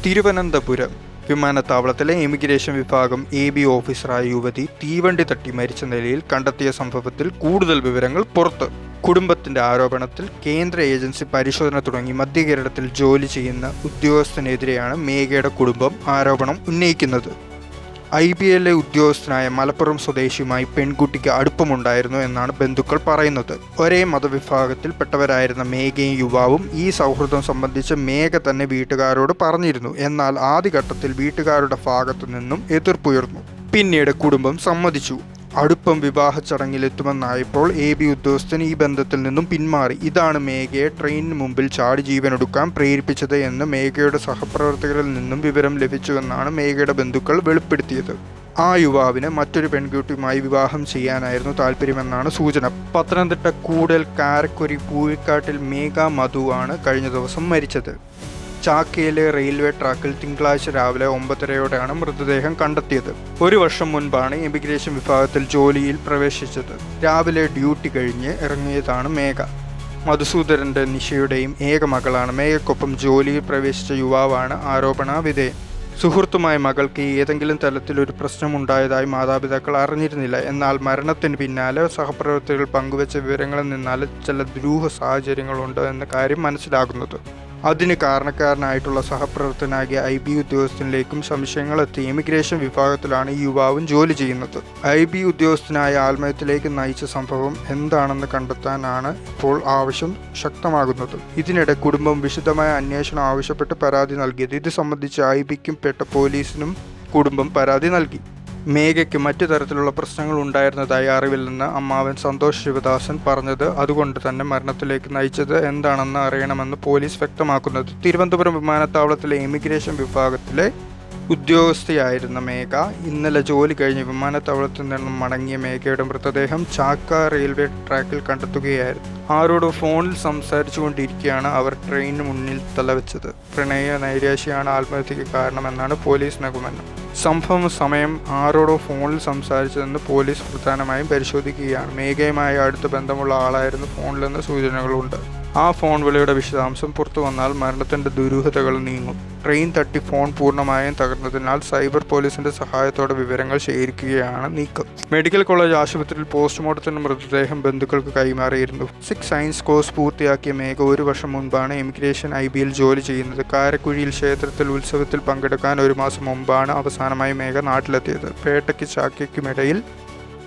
തിരുവനന്തപുരം വിമാനത്താവളത്തിലെ ഇമിഗ്രേഷൻ വിഭാഗം AB ഓഫീസറായ യുവതി തീവണ്ടി തട്ടി മരിച്ച നിലയിൽ കണ്ടെത്തിയ സംഭവത്തിൽ കൂടുതൽ വിവരങ്ങൾ പുറത്ത്. കുടുംബത്തിന്റെ ആരോപണത്തിൽ കേന്ദ്ര ഏജൻസി പരിശോധന തുടങ്ങി മധ്യകേരളത്തിൽ ജോലി ചെയ്യുന്ന ഉദ്യോഗസ്ഥനെതിരെയാണ് മേഘയുടെ കുടുംബം ആരോപണം ഉന്നയിക്കുന്നത്. IBL ഉദ്യോഗസ്ഥനായ മലപ്പുറം സ്വദേശിയുമായി പെൺകുട്ടിക്ക് അടുപ്പമുണ്ടായിരുന്നു എന്നാണ് ബന്ധുക്കൾ പറയുന്നത്. ഒരേ മതവിഭാഗത്തിൽപ്പെട്ടവരായിരുന്ന മേഘയും യുവാവും ഈ സൗഹൃദം സംബന്ധിച്ച് മേഘ തന്നെ വീട്ടുകാരോട് പറഞ്ഞിരുന്നു. എന്നാൽ ആദ്യഘട്ടത്തിൽ വീട്ടുകാരുടെ ഭാഗത്തു നിന്നും എതിർപ്പുയർന്നു. പിന്നീട് കുടുംബം സമ്മതിച്ചു. അടുപ്പം വിവാഹ ചടങ്ങിലെത്തുമെന്നായപ്പോൾ AB ഉദ്യോഗസ്ഥൻ ഈ ബന്ധത്തിൽ നിന്നും പിന്മാറി. ഇതാണ് മേഘയെ ട്രെയിനിന് മുമ്പിൽ ചാടി ജീവനൊടുക്കാൻ പ്രേരിപ്പിച്ചത് എന്ന് മേഘയുടെ സഹപ്രവർത്തകരിൽ നിന്നും വിവരം ലഭിച്ചുവെന്നാണ് മേഘയുടെ ബന്ധുക്കൾ വെളിപ്പെടുത്തിയത്. ആ യുവാവിന് മറ്റൊരു പെൺകുട്ടിയുമായി വിവാഹം ചെയ്യാനായിരുന്നു താല്പര്യമെന്നാണ് സൂചന. പത്തനംതിട്ട കൂടൽ കാരക്കൊരി പൂഴിക്കാട്ടിൽ മേഘ മധു ആണ് കഴിഞ്ഞ ദിവസം മരിച്ചത്. ചാക്കയിലെ റെയിൽവേ ട്രാക്കിൽ തിങ്കളാഴ്ച രാവിലെ 9:30യോടെയാണ് മൃതദേഹം കണ്ടെത്തിയത്. ഒരു വർഷം മുൻപാണ് ഇമിഗ്രേഷൻ വിഭാഗത്തിൽ ജോലിയിൽ പ്രവേശിച്ചത്. രാവിലെ ഡ്യൂട്ടി കഴിഞ്ഞ് ഇറങ്ങിയതാണ് മേഘ. മധുസൂദരന്റെ നിഷയുടെയും ഏക മകളാണ്. മേഘയ്ക്കൊപ്പം ജോലിയിൽ പ്രവേശിച്ച യുവാവാണ് ആരോപണ വിധേയൻ. സുഹൃത്തുമായ മകൾക്ക് ഏതെങ്കിലും തരത്തിലൊരു പ്രശ്നമുണ്ടായതായി മാതാപിതാക്കൾ അറിഞ്ഞിരുന്നില്ല. എന്നാൽ മരണത്തിന് പിന്നാലെ സഹപ്രവർത്തകർ പങ്കുവച്ച വിവരങ്ങളിൽ നിന്നാണ് ചില ദുരൂഹ സാഹചര്യങ്ങളുണ്ട് എന്ന കാര്യം മനസ്സിലാകുന്നത്. അതിന് കാരണക്കാരനായിട്ടുള്ള സഹപ്രവർത്തകനാകിയ IB ഉദ്യോഗസ്ഥനിലേക്കും സംശയങ്ങളെത്തി. ഇമിഗ്രേഷൻ വിഭാഗത്തിലാണ് ഈ യുവാവും ജോലി ചെയ്യുന്നത്. IB ഉദ്യോഗസ്ഥനായ ആത്മഹത്യയിലേക്ക് നയിച്ച സംഭവം എന്താണെന്ന് കണ്ടെത്താനാണ് ഇപ്പോൾ ആവശ്യം ശക്തമാകുന്നത്. ഇതിനിടെ കുടുംബം വിശദമായ അന്വേഷണം ആവശ്യപ്പെട്ട് പരാതി നൽകിയത്. ഇത് സംബന്ധിച്ച് IBക്കും പെട്ട പോലീസിനും കുടുംബം പരാതി നൽകി. മേഘയ്ക്ക് മറ്റു തരത്തിലുള്ള പ്രശ്നങ്ങൾ ഉണ്ടായിരുന്നതായി അറിവില്ലെന്ന് അമ്മാവൻ സന്തോഷ് ശിവദാസൻ പറഞ്ഞത് അതുകൊണ്ട് തന്നെ മരണത്തിലേക്ക് നയിച്ചത് എന്താണെന്ന് അറിയണമെന്ന് പോലീസ് വ്യക്തമാക്കുന്നത്. തിരുവനന്തപുരം വിമാനത്താവളത്തിലെ ഇമിഗ്രേഷൻ വിഭാഗത്തിലെ ഉദ്യോഗസ്ഥയായിരുന്ന മേഘ ഇന്നലെ ജോലി കഴിഞ്ഞ് വിമാനത്താവളത്തിൽ നിന്നും മടങ്ങിയ മേഘയുടെ മൃതദേഹം ചാക്ക റെയിൽവേ ട്രാക്കിൽ കണ്ടെത്തുകയായിരുന്നു. ആരോടും ഫോണിൽ സംസാരിച്ചു കൊണ്ടിരിക്കെയാണ് അവർ ട്രെയിനിന് മുന്നിൽ തലവെച്ചത്. പ്രണയ നൈരാശ്യമാണ് ആത്മഹത്യക്ക് കാരണമെന്നാണ് പോലീസ് നിഗമനം. സംഭവ സമയം ആരോടോ ഫോണിൽ സംസാരിച്ചതെന്ന് പോലീസ് പ്രധാനമായും പരിശോധിക്കുകയാണ്. മേഘയുമായി അടുത്ത ബന്ധമുള്ള ആളായിരുന്നു ഫോണിലെന്ന് സൂചനകളുണ്ട്. ആ ഫോൺ വിളിയുടെ വിശദാംശം പുറത്തു വന്നാൽ മരണത്തിന്റെ ദുരൂഹതകൾ നീങ്ങും. ട്രെയിൻ തട്ടി ഫോൺ പൂർണ്ണമായും തകർന്നതിനാൽ സൈബർ പോലീസിന്റെ സഹായത്തോടെ വിവരങ്ങൾ ശേഖരിക്കുകയാണ് നീക്കം. മെഡിക്കൽ കോളേജ് ആശുപത്രിയിൽ പോസ്റ്റ്മോർട്ടത്തിന് മൃതദേഹം ബന്ധുക്കൾക്ക് കൈമാറിയിരുന്നു. 6 സയൻസ് കോഴ്സ് പൂർത്തിയാക്കിയ മേഘ ഒരു വർഷം മുൻപാണ് ഇമിഗ്രേഷൻ IBL ജോലി ചെയ്യുന്നത്. കാരക്കുഴിയിൽ ക്ഷേത്രത്തിൽ ഉത്സവത്തിൽ പങ്കെടുക്കാൻ ഒരു മാസം മുമ്പാണ് അവസാനമായി മേഘ നാട്ടിലെത്തിയത്. പേട്ടയ്ക്ക് ചാക്കയ്ക്കുമിടയിൽ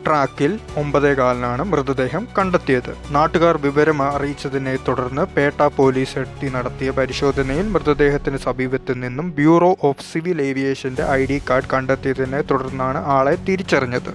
ട്രാക്കിൽ 9:15 മൃതദേഹം കണ്ടെത്തിയത്. നാട്ടുകാർ വിവരം അറിയിച്ചതിനെ തുടർന്ന് പേട്ട പോലീസ് എത്തി നടത്തിയ പരിശോധനയിൽ മൃതദേഹത്തിന് സമീപത്തു നിന്നും ബ്യൂറോ ഓഫ് സിവിൽ ഏവിയേഷന്റെ ID കാർഡ് കണ്ടെത്തിയതിനെ തുടർന്നാണ് ആളെ തിരിച്ചറിഞ്ഞത്.